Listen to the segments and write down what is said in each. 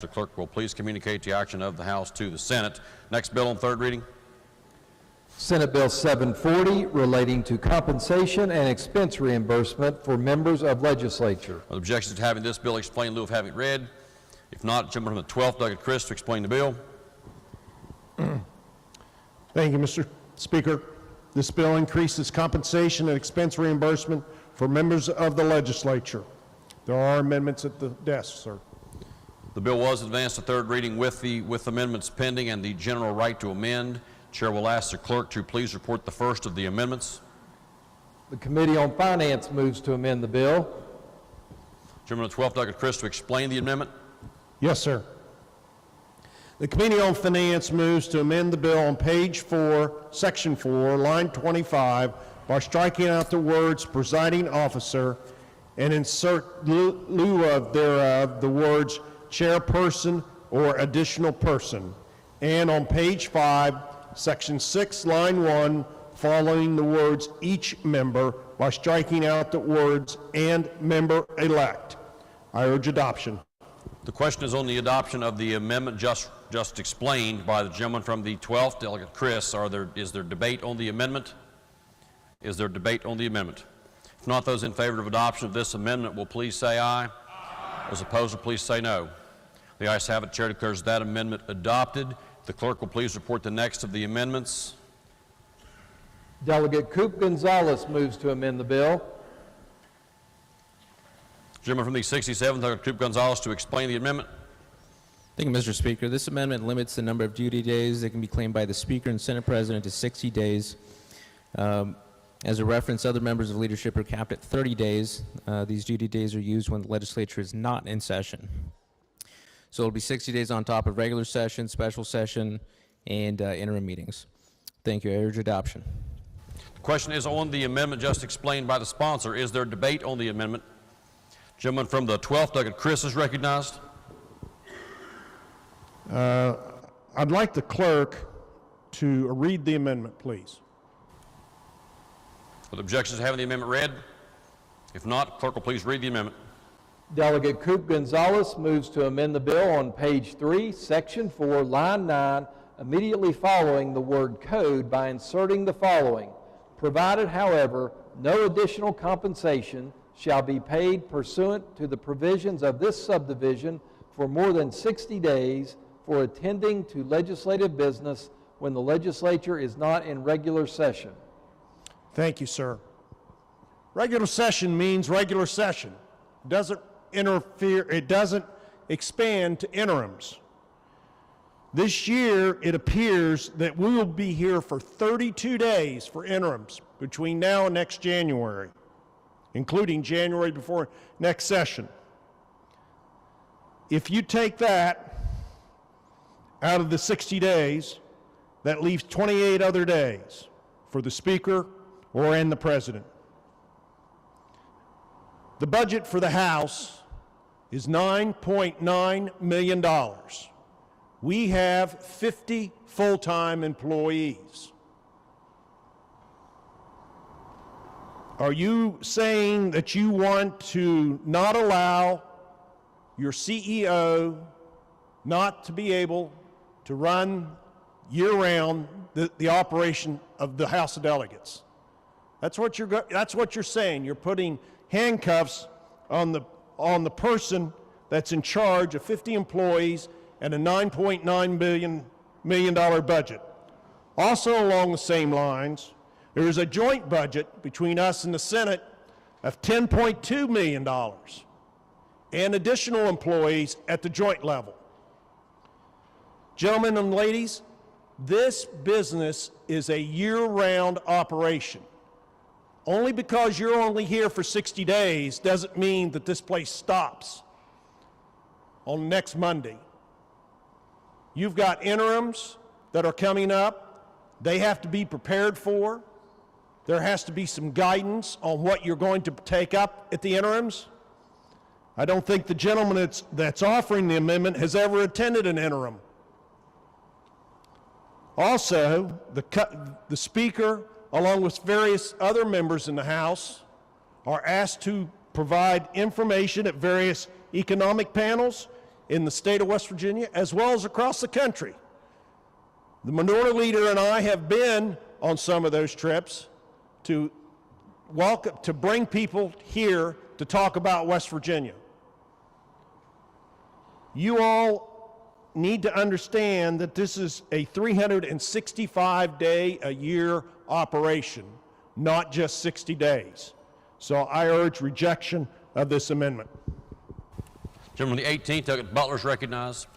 The clerk will please communicate the action of the House to the Senate. Next bill on third reading. Senate Bill 740 relating to compensation and expense reimbursement for members of legislature. Are there objections to having this bill explained in lieu of having it read? If not, gentleman from the 12th, Douglas Chris, to explain the bill. Thank you, Mr. Speaker. This bill increases compensation and expense reimbursement for members of the legislature. There are amendments at the desk, sir. The bill was advanced to third reading with amendments pending and the general right to amend. Chair will ask the clerk to please report the first of the amendments. The Committee on Finance moves to amend the bill. Gentleman from the 12th, Douglas Chris, to explain the amendment. Yes, sir. The Committee on Finance moves to amend the bill on page 4, section 4, line 25, by striking out the words presiding officer and insert lieu of thereof the words chairperson or additional person. And on page 5, section 6, line 1, following the words each member by striking out the words and member-elect. I urge adoption. The question is on the adoption of the amendment just explained by the gentleman from the 12th, Delegate Chris. Is there debate on the amendment? Is there debate on the amendment? If not, those in favor of adoption of this amendment will please say aye. Aye. Those opposed will please say no. The ayes have it. Chair declares that amendment adopted. The clerk will please report the next of the amendments. Delegate Coop Gonzalez moves to amend the bill. Gentleman from the 67th, Delegate Coop Gonzalez, to explain the amendment. Thank you, Mr. Speaker. This amendment limits the number of duty days that can be claimed by the Speaker and Senate President to 60 days. As a reference, other members of leadership are capped at 30 days. These duty days are used when the legislature is not in session. So it'll be 60 days on top of regular session, special session, and interim meetings. Thank you. I urge adoption. The question is on the amendment just explained by the sponsor. Is there debate on the amendment? Gentleman from the 12th, Douglas Chris, is recognized. I'd like the clerk to read the amendment, please. Are there objections to having the amendment read? If not, clerk will please read the amendment. Delegate Coop Gonzalez moves to amend the bill on page 3, section 4, line 9, immediately following the word code by inserting the following. Provided, however, no additional compensation shall be paid pursuant to the provisions of this subdivision for more than 60 days for attending to legislative business when the legislature is not in regular session. Thank you, sir. Regular session means regular session. It doesn't interfere, it doesn't expand to interims. This year, it appears that we will be here for 32 days for interims between now and next January, including January before next session. If you take that out of the 60 days, that leaves 28 other days for the Speaker and the President. The budget for the House is $9.9 million. We have 50 full-time employees. Are you saying that you want to not allow your CEO not to be able to run year-round the operation of the House of Delegates? That's what you're saying. You're putting handcuffs on the person that's in charge of 50 employees and a $9.9 million budget. Also along the same lines, there is a joint budget between us and the Senate of $10.2 million and additional employees at the joint level. Gentlemen and ladies, this business is a year-round operation. Only because you're only here for 60 days doesn't mean that this place stops on next Monday. You've got interims that are coming up. They have to be prepared for. There has to be some guidance on what you're going to take up at the interims. I don't think the gentleman that's offering the amendment has ever attended an interim. Also, the Speaker, along with various other members in the House, are asked to provide information at various economic panels in the state of West Virginia as well as across the country. The minority leader and I have been on some of those trips to bring people here to talk about West Virginia. You all need to understand that this is a 365-day-a-year operation, not just 60 days. So I urge rejection of this amendment. Gentleman, the 18th, Delegate Butler is recognized.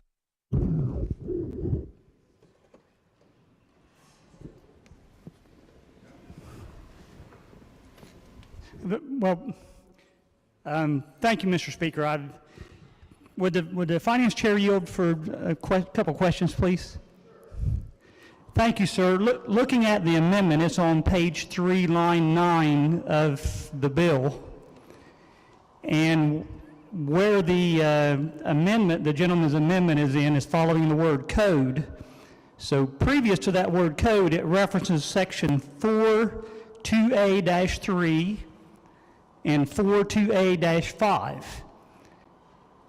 Well, thank you, Mr. Speaker. Would the Finance Chair yield for a couple questions, please? Thank you, sir. Looking at the amendment, it's on page 3, line 9 of the bill. And where the amendment, the gentleman's amendment is in, is following the word code. So previous to that word code, it references section 4.2a-3 and 4.2a-5.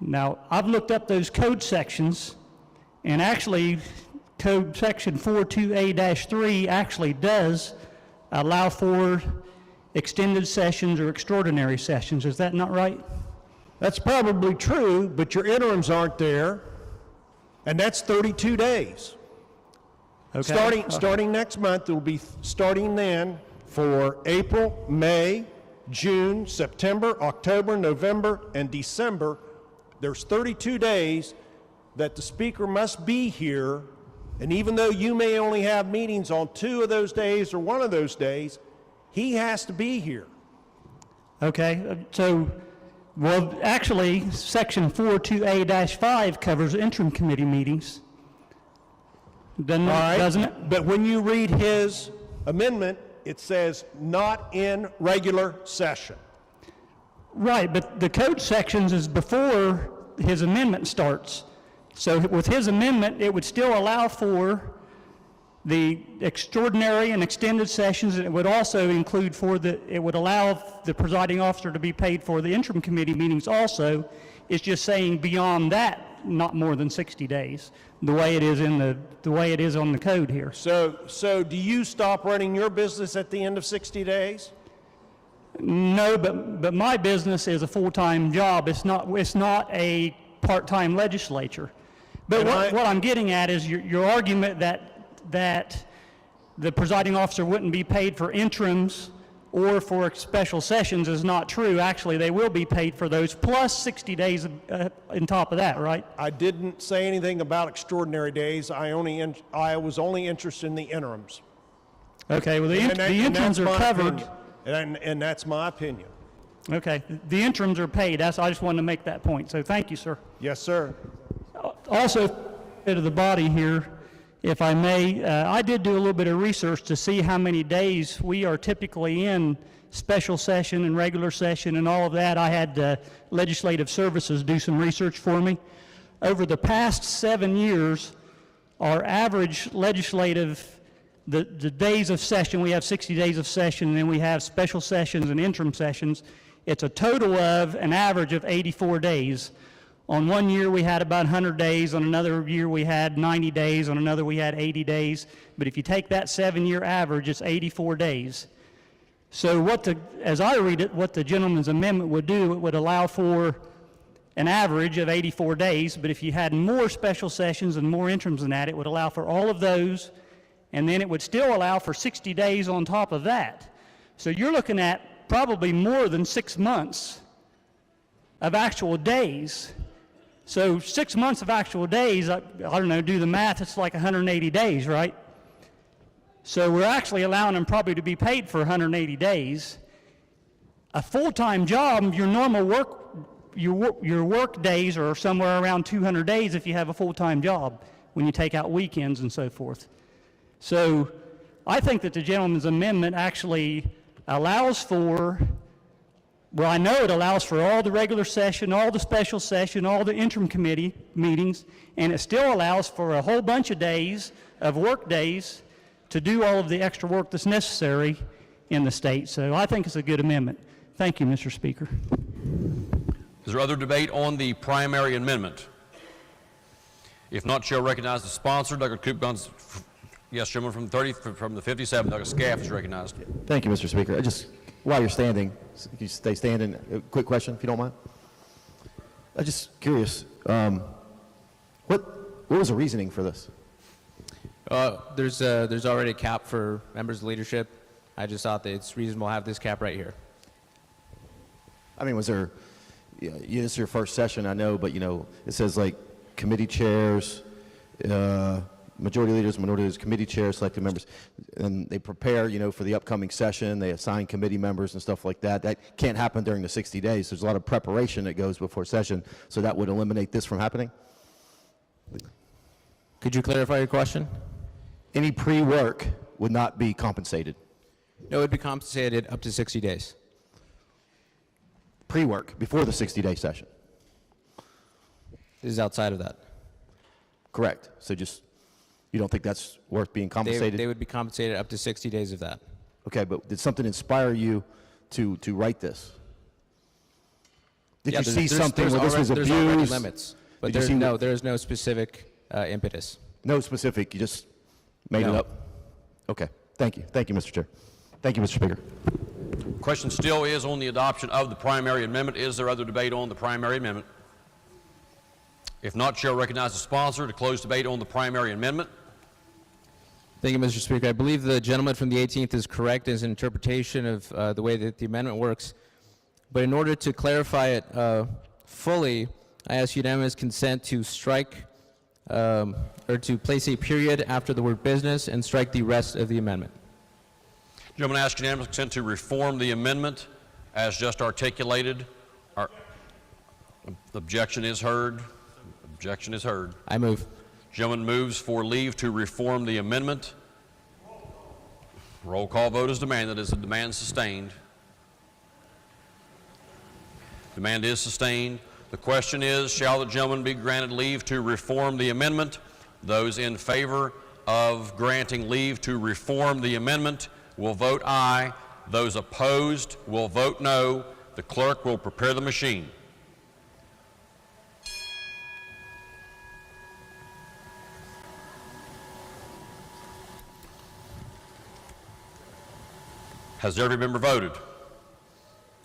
Now, I've looked up those code sections, and actually, code section 4.2a-3 actually does allow for extended sessions or extraordinary sessions. Is that not right? That's probably true, but your interims aren't there, and that's 32 days. Okay. Starting next month, it will be starting then for April, May, June, September, October, November, and December. There's 32 days that the speaker must be here, and even though you may only have meetings on 2 of those days or 1 of those days, he has to be here. Okay, so, well, actually, section 4.2a-5 covers interim committee meetings. Doesn't it? But when you read his amendment, it says not in regular session. Right, but the code sections is before his amendment starts. So with his amendment, it would still allow for the extraordinary and extended sessions, and it would also include it would allow the presiding officer to be paid for the interim committee meetings also. It's just saying beyond that, not more than 60 days, the way it is on the code here. So do you stop running your business at the end of 60 days? No, but my business is a full-time job. It's not a part-time legislature. But what I'm getting at is your argument that the presiding officer wouldn't be paid for interims or for special sessions is not true. Actually, they will be paid for those plus 60 days on top of that, right? I didn't say anything about extraordinary days. I was only interested in the interims. Okay, well, the interims are covered. And that's my opinion. Okay, the interims are paid. I just wanted to make that point. So thank you, sir. Yes, sir. Also, to the body here, if I may, I did do a little bit of research to see how many days we are typically in special session and regular session and all of that. I had Legislative Services do some research for me. Over the past 7 years, our average legislative, the days of session, we have 60 days of session, and then we have special sessions and interim sessions. It's a total of an average of 84 days. On one year we had about 100 days, on another year we had 90 days, on another we had 80 days. But if you take that 7-year average, it's 84 days. So as I read it, what the gentleman's amendment would do, it would allow for an average of 84 days, but if you had more special sessions and more interims than that, it would allow for all of those, and then it would still allow for 60 days on top of that. So you're looking at probably more than 6 months of actual days. So 6 months of actual days, I don't know, do the math, it's like 180 days, right? So we're actually allowing them probably to be paid for 180 days. A full-time job, your normal your work days are somewhere around 200 days if you have a full-time job, when you take out weekends and so forth. So I think that the gentleman's amendment actually allows for, well, I know it allows for all the regular session, all the special session, all the interim committee meetings, and it still allows for a whole bunch of days of work days to do all of the extra work that's necessary in the state. So I think it's a good amendment. Thank you, Mr. Speaker. Is there other debate on the primary amendment? If not, Chair will recognize the sponsor, Douglas Coop. Yes, gentleman from the 57, Douglas Scaff is recognized. Thank you, Mr. Speaker. While you're standing, can you stay standing? A quick question, if you don't mind. I'm just curious, what was the reasoning for this? There's already a cap for members of leadership. I just thought that it's reasonable to have this cap right here. I mean, was there, this is your first session, I know, but, it says like committee chairs, majority leaders, minority leaders, committee chairs, selected members, and they prepare, for the upcoming session. They assign committee members and stuff like that. That can't happen during the 60 days. There's a lot of preparation that goes before session, so that would eliminate this from happening? Could you clarify your question? Any pre-work would not be compensated. No, it would be compensated up to 60 days. Pre-work, before the 60-day session. This is outside of that. Correct. So you don't think that's worth being compensated? They would be compensated up to 60 days of that. Okay, but did something inspire you to write this? Did you see something where this was abused? There's already limits, but there is no specific impetus. No specific, you just made it up? Okay, thank you. Thank you, Mr. Chair. Thank you, Mr. Speaker. Question still is on the adoption of the primary amendment. Is there other debate on the primary amendment? If not, Chair will recognize the sponsor to close debate on the primary amendment. Thank you, Mr. Speaker. I believe the gentleman from the 18th is correct in his interpretation of the way that the amendment works. But in order to clarify it fully, I ask unanimous consent to strike or to place a period after the word business and strike the rest of the amendment. Gentleman asks unanimous consent to reform the amendment as just articulated. The objection is heard. Objection is heard. I move. Gentleman moves for leave to reform the amendment. Roll call vote is demanded. Is the demand sustained? Demand is sustained. The question is, shall the gentleman be granted leave to reform the amendment? Those in favor of granting leave to reform the amendment will vote aye. Those opposed will vote no. The clerk will prepare the machine. Has every member voted?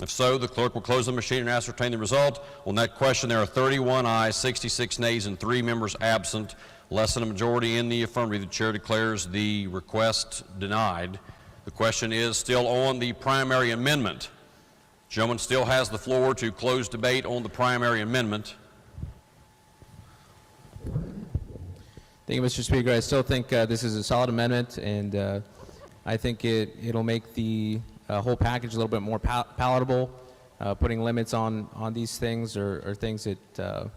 If so, the clerk will close the machine and ascertain the result. On that question, there are 31 ayes, 66 nays, and 3 members absent. Less than a majority in the affirmative. The chair declares the request denied. The question is still on the primary amendment. The gentleman still has the floor to close debate on the primary amendment. Thank you, Mr. Speaker. I still think this is a solid amendment, and I think it'll make the whole package a little bit more palatable. Putting limits on these things are things that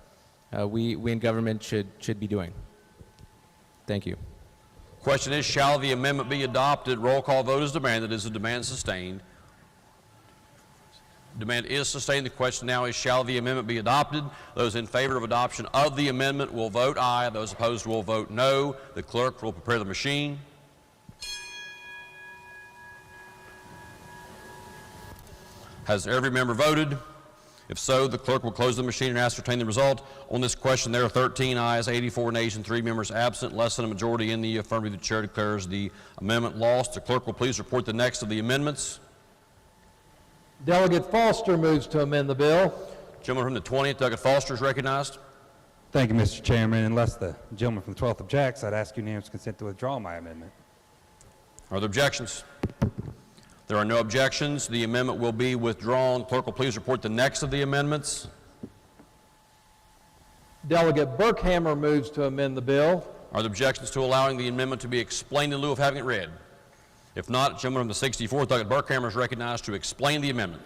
we in government should be doing. Thank you. Question is, shall the amendment be adopted? Roll call vote is demanded. Is the demand sustained? Demand is sustained. The question now is, shall the amendment be adopted? Those in favor of adoption of the amendment will vote aye. Those opposed will vote no. The clerk will prepare the machine. Has every member voted? If so, the clerk will close the machine and ascertain the result. On this question, there are 13 ayes, 84 nays, and 3 members absent. Less than a majority in the affirmative. The chair declares the amendment lost. The clerk will please report the next of the amendments. Delegate Foster moves to amend the bill. Gentleman from the 20th, Delegate Foster, is recognized. Thank you, Mr. Chairman. Unless the gentleman from the 12th objects, I'd ask unanimous consent to withdraw my amendment. Are there objections? There are no objections. The amendment will be withdrawn. Clerk will please report the next of the amendments. Delegate Burkhammer moves to amend the bill. Are there objections to allowing the amendment to be explained in lieu of having it read? If not, gentleman from the 64th, Delegate Burkhammer, is recognized to explain the amendment.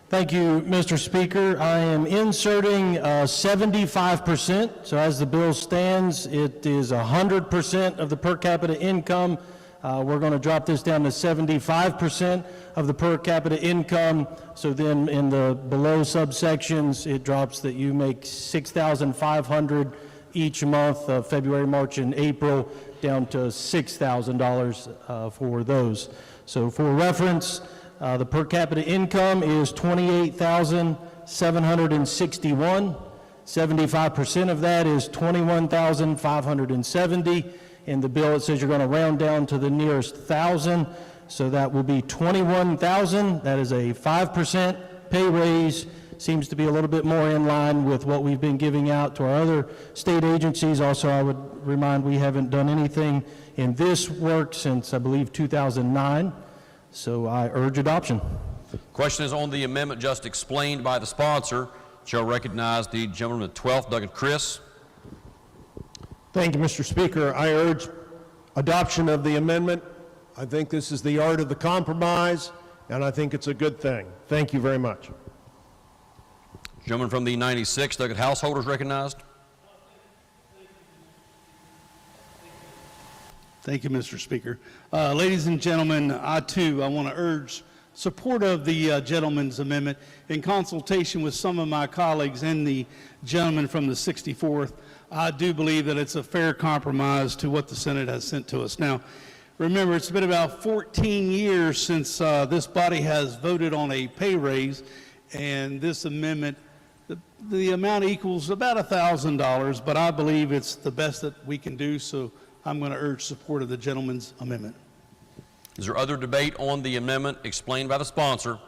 Thank you, Mr. Speaker. I am inserting 75%. So as the bill stands, it is 100% of the per capita income. We're going to drop this down to 75% of the per capita income. So then in the below subsections, it drops that you make $6,500 each month of February, March, and April, down to $6,000 for those. So for reference, the per capita income is $28,761, 75% of that is $21,570. In the bill, it says you're going to round down to the nearest 1,000, so that will be $21,000. That is a 5% pay raise. Seems to be a little bit more in line with what we've been giving out to our other state agencies. Also, I would remind we haven't done anything in this work since, I believe, 2009. So I urge adoption. Question is on the amendment just explained by the sponsor. Shall recognize the gentleman at 12th, Doug and Chris. Thank you, Mr. Speaker. I urge adoption of the amendment. I think this is the art of the compromise, and I think it's a good thing. Thank you very much. Gentleman from the 96th, Doug at Householders recognized. Thank you, Mr. Speaker. Ladies and gentlemen, I want to urge support of the gentleman's amendment in consultation with some of my colleagues and the gentleman from the 64th. I do believe that it's a fair compromise to what the Senate has sent to us. Now, remember, it's been about 14 years since this body has voted on a pay raise, and this amendment, the amount equals about $1,000, but I believe it's the best that we can do, so I'm going to urge support of the gentleman's amendment. Is there other debate on the amendment explained by the sponsor?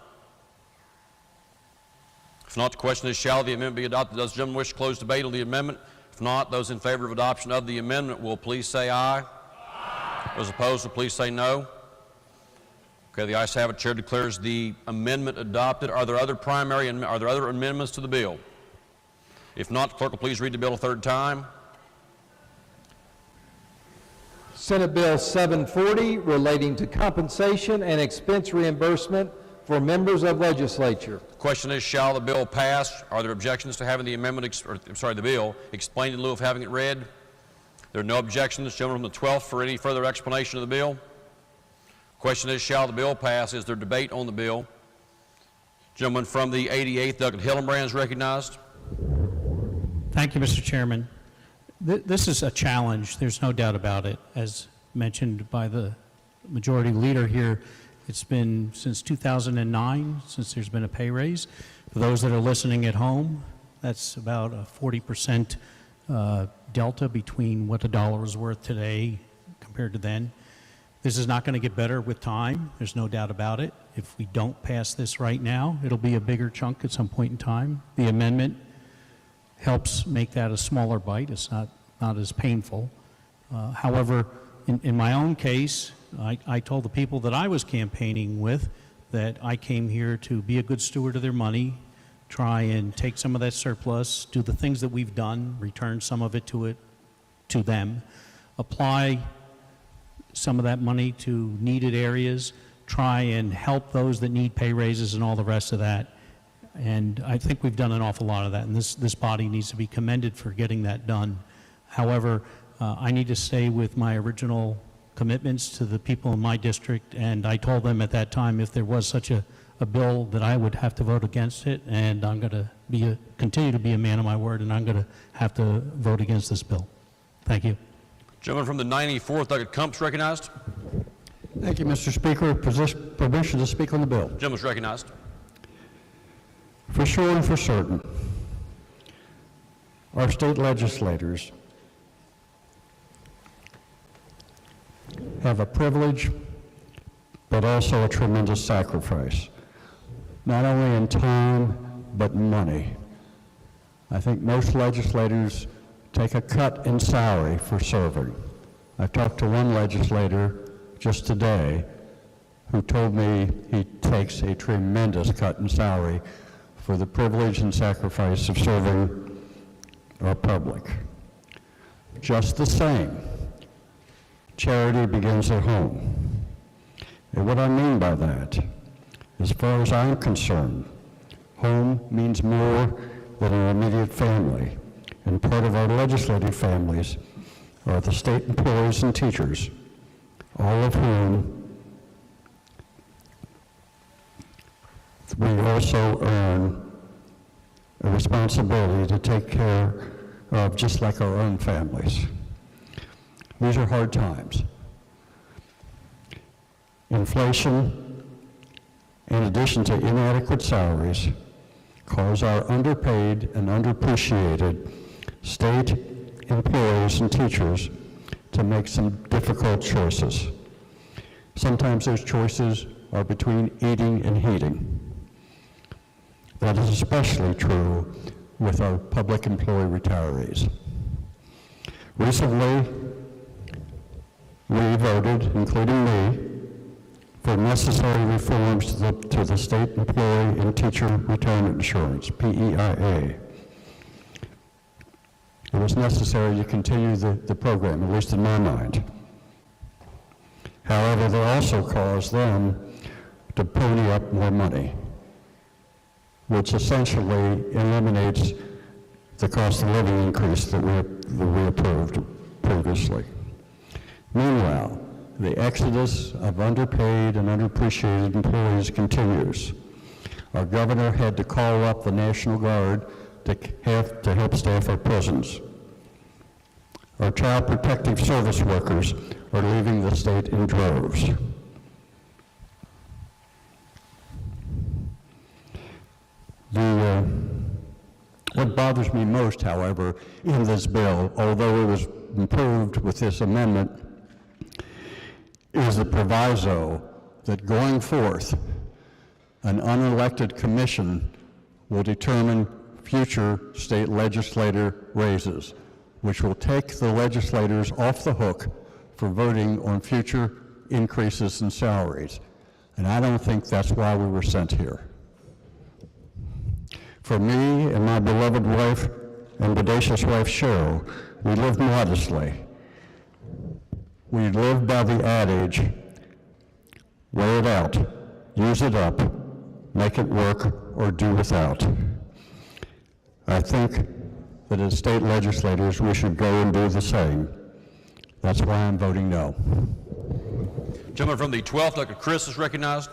If not, the question is, shall the amendment be adopted? Does the gentleman wish to close debate on the amendment? If not, those in favor of adoption of the amendment will please say aye. Aye. Those opposed will please say no. Okay, the ayes have it. Chair declares the amendment adopted. Are there other amendments to the bill? If not, the clerk will please read the bill a third time. Senate Bill 740 relating to compensation and expense reimbursement for members of legislature. The question is, shall the bill pass? Are there objections to having the amendment, the bill explained in lieu of having it read? There are no objections. Gentleman from the 12th for any further explanation of the bill. Question is, shall the bill pass? Is there debate on the bill? Gentleman from the 88th, Doug Hillenbrand, is recognized. Thank you, Mr. Chairman. This is a challenge, there's no doubt about it. As mentioned by the majority leader here, it's been since 2009 since there's been a pay raise. For those that are listening at home, that's about a 40% delta between what the dollar is worth today compared to then. This is not going to get better with time, there's no doubt about it. If we don't pass this right now, it'll be a bigger chunk at some point in time. The amendment helps make that a smaller bite. It's not as painful. However, in my own case, I told the people that I was campaigning with that I came here to be a good steward of their money, try and take some of that surplus, do the things that we've done, return some of it to them, apply some of that money to needed areas, try and help those that need pay raises and all the rest of that. And I think we've done an awful lot of that, and this body needs to be commended for getting that done. However, I need to stay with my original commitments to the people in my district, and I told them at that time if there was such a bill that I would have to vote against it, and I'm going to continue to be a man of my word, and I'm going to have to vote against this bill. Thank you. Gentleman from the 94th, Doug Kumps, recognized. Thank you, Mr. Speaker. Permission to speak on the bill. Gentleman is recognized. For sure and for certain, our state legislators have a privilege, but also a tremendous sacrifice, not only in time, but money. I think most legislators take a cut in salary for serving. I've talked to one legislator just today who told me he takes a tremendous cut in salary for the privilege and sacrifice of serving our public. Just the same, charity begins at home. And what I mean by that, as far as I'm concerned, home means more than an immediate family. And part of our legislative families are the state employees and teachers, all of whom we also earn a responsibility to take care of, just like our own families. These are hard times. Inflation, in addition to inadequate salaries, cause our underpaid and underappreciated state employees and teachers to make some difficult choices. Sometimes those choices are between eating and heating. That is especially true with our public employee retirees. Recently, we voted, including me, for necessary reforms to the state employee and teacher retirement insurance, PEIA. It was necessary to continue the program, at least in my mind. However, they also caused them to pony up more money, which essentially eliminates the cost of living increase that we approved previously. Meanwhile, the exodus of underpaid and underappreciated employees continues. Our governor had to call up the National Guard to help staff our prisons. Our child protective service workers are leaving the state in droves. What bothers me most, however, in this bill, although it was improved with this amendment, is the proviso that going forth, an unelected commission will determine future state legislator raises, which will take the legislators off the hook for voting on future increases in salaries. And I don't think that's why we were sent here. For me and my beloved wife and bodacious wife Cheryl, we live modestly. We live by the adage, weigh it out, use it up, make it work, or do without. I think that as state legislators, we should go and do the same. That's why I'm voting no. Gentleman from the 12th, Dr. Chris, is recognized.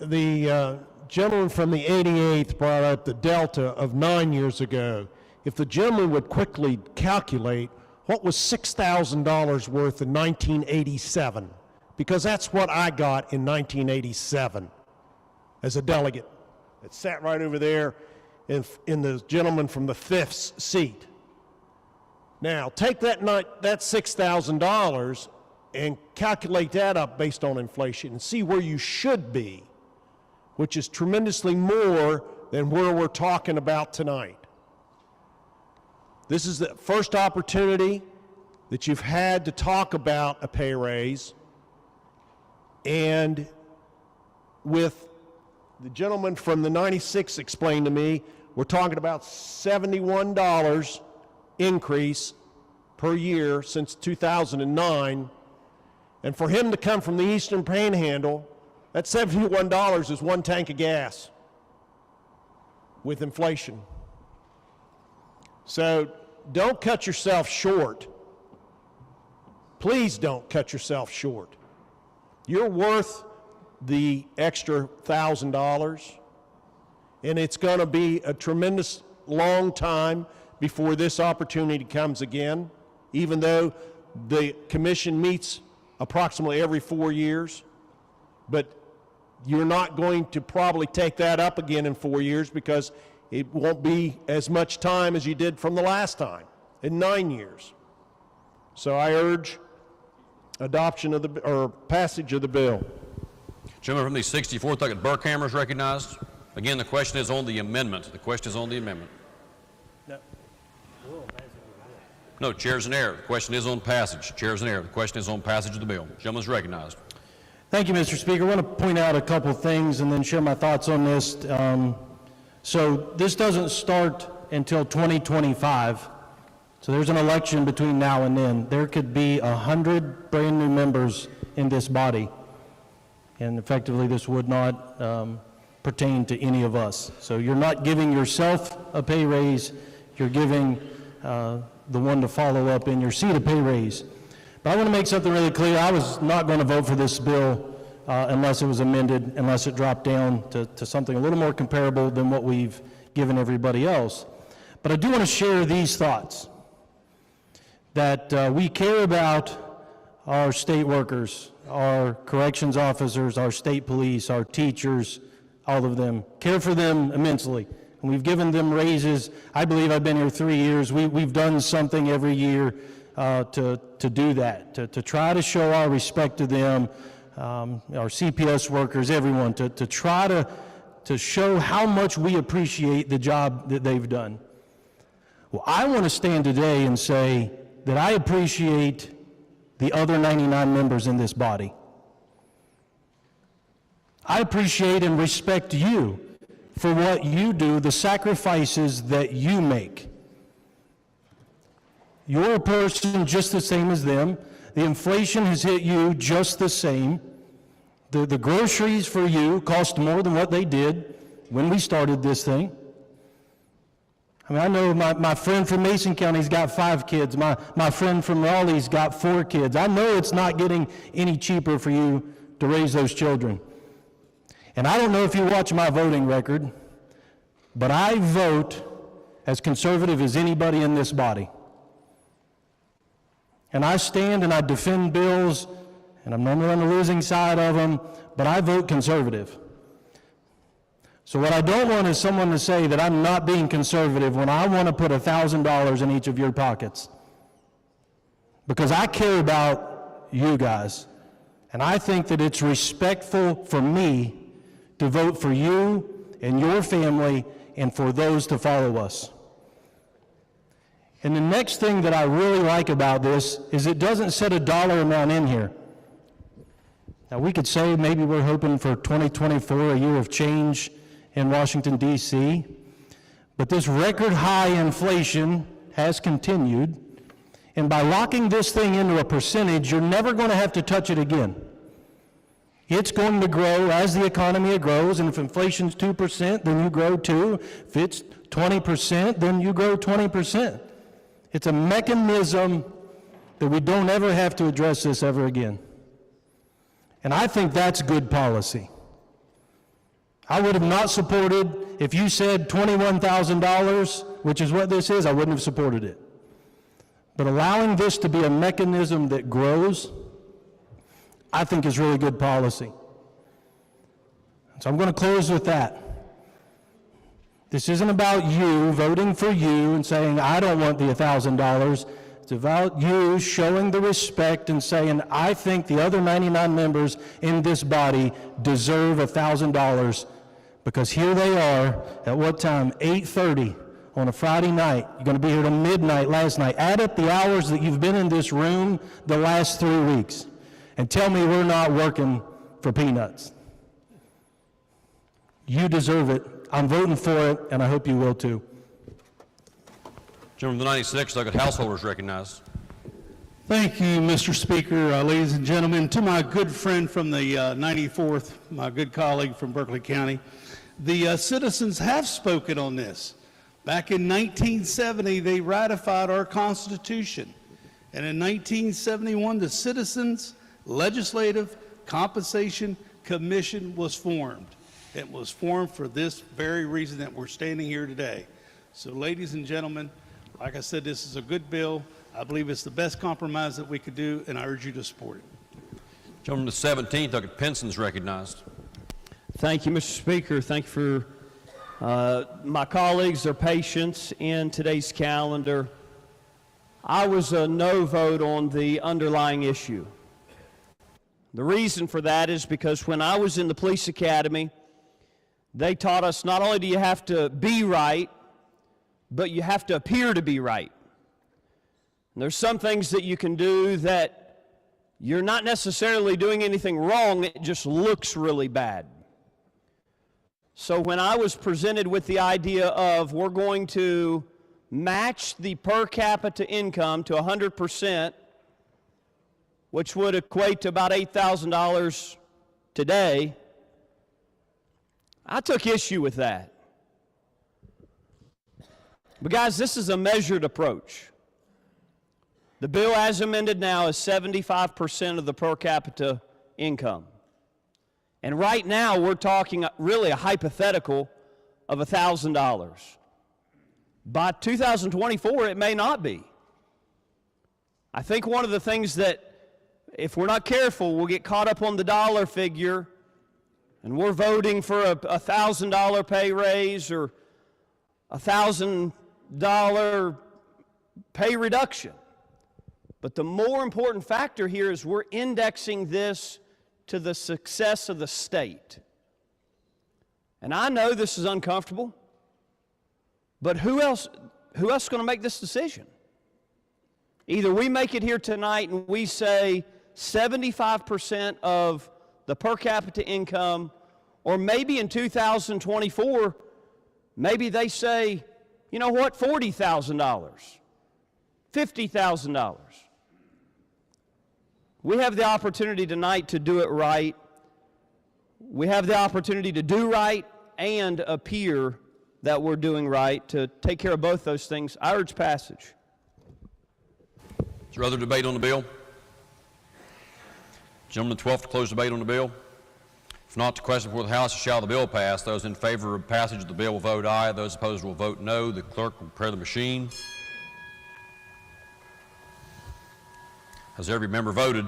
The gentleman from the 88th brought up the delta of 9 years ago. If the gentleman would quickly calculate what was $6,000 worth in 1987, because that's what I got in 1987 as a delegate. It sat right over there in the gentleman from the 5th seat. Now, take that $6,000 and calculate that up based on inflation and see where you should be, which is tremendously more than where we're talking about tonight. This is the first opportunity that you've had to talk about a pay raise, and with the gentleman from the 96 explained to me, we're talking about $71 increase per year since 2009, and for him to come from the Eastern Panhandle, that $71 is one tank of gas with inflation. So don't cut yourself short. Please don't cut yourself short. You're worth the extra $1,000, and it's going to be a tremendous long time before this opportunity comes again, even though the commission meets approximately every 4 years. But you're not going to probably take that up again in 4 years because it won't be as much time as you did from the last time in 9 years. So I urge adoption of passage of the bill. Gentleman from the 64th, Dr. Burkhammer, is recognized. Again, the question is on the amendment. The question is on the amendment. No, chair's in error. The question is on passage. Chair's in error. The question is on passage of the bill. Gentleman is recognized. Thank you, Mr. Speaker. I want to point out a couple things and then share my thoughts on this. So this doesn't start until 2025. So there's an election between now and then. There could be 100 brand new members in this body. And effectively, this would not pertain to any of us. So you're not giving yourself a pay raise. You're giving the one to follow up in your seat a pay raise. But I want to make something really clear. I was not going to vote for this bill unless it was amended, unless it dropped down to something a little more comparable than what we've given everybody else. But I do want to share these thoughts, that we care about our state workers, our corrections officers, our state police, our teachers, all of them, care for them immensely. And we've given them raises. I believe I've been here 3 years. We've done something every year to do that, to try to show our respect to them, our CPS workers, everyone, to try to show how much we appreciate the job that they've done. Well, I want to stand today and say that I appreciate the other 99 members in this body. I appreciate and respect you for what you do, the sacrifices that you make. You're a person just the same as them. The inflation has hit you just the same. The groceries for you cost more than what they did when we started this thing. I mean, I know my friend from Mason County's got 5 kids. My friend from Raleigh's got 4 kids. I know it's not getting any cheaper for you to raise those children. And I don't know if you watch my voting record, but I vote as conservative as anybody in this body. And I stand and I defend bills, and I'm normally on the losing side of them, but I vote conservative. So what I don't want is someone to say that I'm not being conservative when I want to put $1,000 in each of your pockets. Because I care about you guys. And I think that it's respectful for me to vote for you and your family and for those to follow us. And the next thing that I really like about this is it doesn't set a dollar amount in here. Now we could say maybe we're hoping for 2024, a year of change in Washington, D.C., but this record high inflation has continued, and by locking this thing into a percentage, you're never going to have to touch it again. It's going to grow as the economy grows, and if inflation's 2%, then you grow 2. If it's 20%, then you grow 20%. It's a mechanism that we don't ever have to address this ever again. And I think that's good policy. I would have not supported, if you said $21,000, which is what this is, I wouldn't have supported it. But allowing this to be a mechanism that grows, I think is really good policy. So I'm going to close with that. This isn't about you voting for you and saying, I don't want the $1,000. It's about you showing the respect and saying, I think the other 99 members in this body deserve $1,000, because here they are at what time? 8:30 on a Friday night. You're going to be here till midnight last night. Add up the hours that you've been in this room the last 3 weeks and tell me we're not working for peanuts. You deserve it. I'm voting for it, and I hope you will too. Gentleman from the 96th, Douglas Householder is recognized. Thank you, Mr. Speaker. Ladies and gentlemen, to my good friend from the 94th, my good colleague from Berkeley County, the citizens have spoken on this. Back in 1970, they ratified our Constitution. And in 1971, the Citizens Legislative Compensation Commission was formed. It was formed for this very reason that we're standing here today. So, ladies and gentlemen, like I said, this is a good bill. I believe it's the best compromise that we could do, and I urge you to support it. Gentleman from the 17th, Douglas Penson is recognized. Thank you, Mr. Speaker. Thank you for my colleagues, their patience in today's calendar. I was a no vote on the underlying issue. The reason for that is because when I was in the police academy, they taught us not only do you have to be right, but you have to appear to be right. And there's some things that you can do that you're not necessarily doing anything wrong, it just looks really bad. So when I was presented with the idea of we're going to match the per capita income to 100%, which would equate to about $8,000 today, I took issue with that. But guys, this is a measured approach. The bill as amended now is 75% of the per capita income. And right now we're talking really a hypothetical of $1,000. By 2024 it may not be. I think one of the things that if we're not careful we'll get caught up on the dollar figure and we're voting for a $1,000 pay raise or a $1,000 pay reduction. But the more important factor here is we're indexing this to the success of the state. And I know this is uncomfortable, but who else is going to make this decision? Either we make it here tonight and we say 75% of the per capita income, or maybe in 2024, maybe they say, you know what, $40,000, $50,000. We have the opportunity tonight to do it right. We have the opportunity to do right and appear that we're doing right, to take care of both those things. I urge passage. Is there other debate on the bill? Gentleman, the 12th to close debate on the bill. If not, the question before the House is, shall the bill pass? Those in favor of passage of the bill will vote aye. Those opposed will vote no. The clerk will prepare the machine. Has every member voted?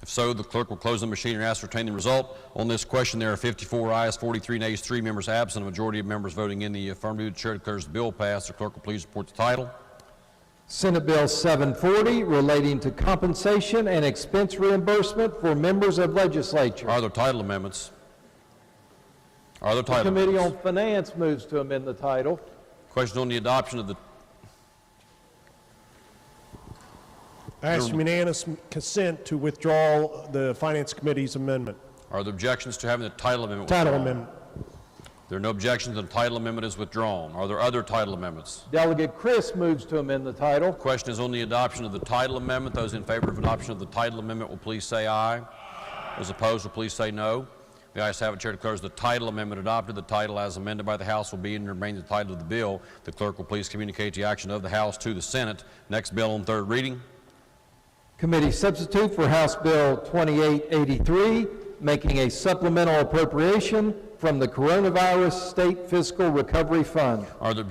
If so, the clerk will close the machine and ascertain the result. On this question, there are 54 ayes, 43 nays, 3 members absent. A majority of members voting in the affirmative. The chair declares the bill passed. The clerk will please report the title. Senate Bill 740, relating to compensation and expense reimbursement for members of legislature. Are there title amendments? Are there title The Committee amendments? on Finance moves to amend the title. Question on the adoption of the... I ask unanimous consent to withdraw the Finance Committee's amendment. Are there objections to having the title amendment Title withdrawn? amendment. There are no objections, and the title amendment is withdrawn. Are there other title amendments? Delegate Chris moves to amend the title. Question is on the adoption of the title amendment. Those in favor of adoption of the title amendment will please say aye. Those opposed will please say no. The ayes have it. Chair declares the title amendment adopted. The title as amended by the House will be and remain the title of the bill. The clerk will please communicate the action of the House to the Senate. Next bill on third reading. Committee substitute for House Bill 2883, making a supplemental appropriation from the Coronavirus State Fiscal Recovery Fund. Are there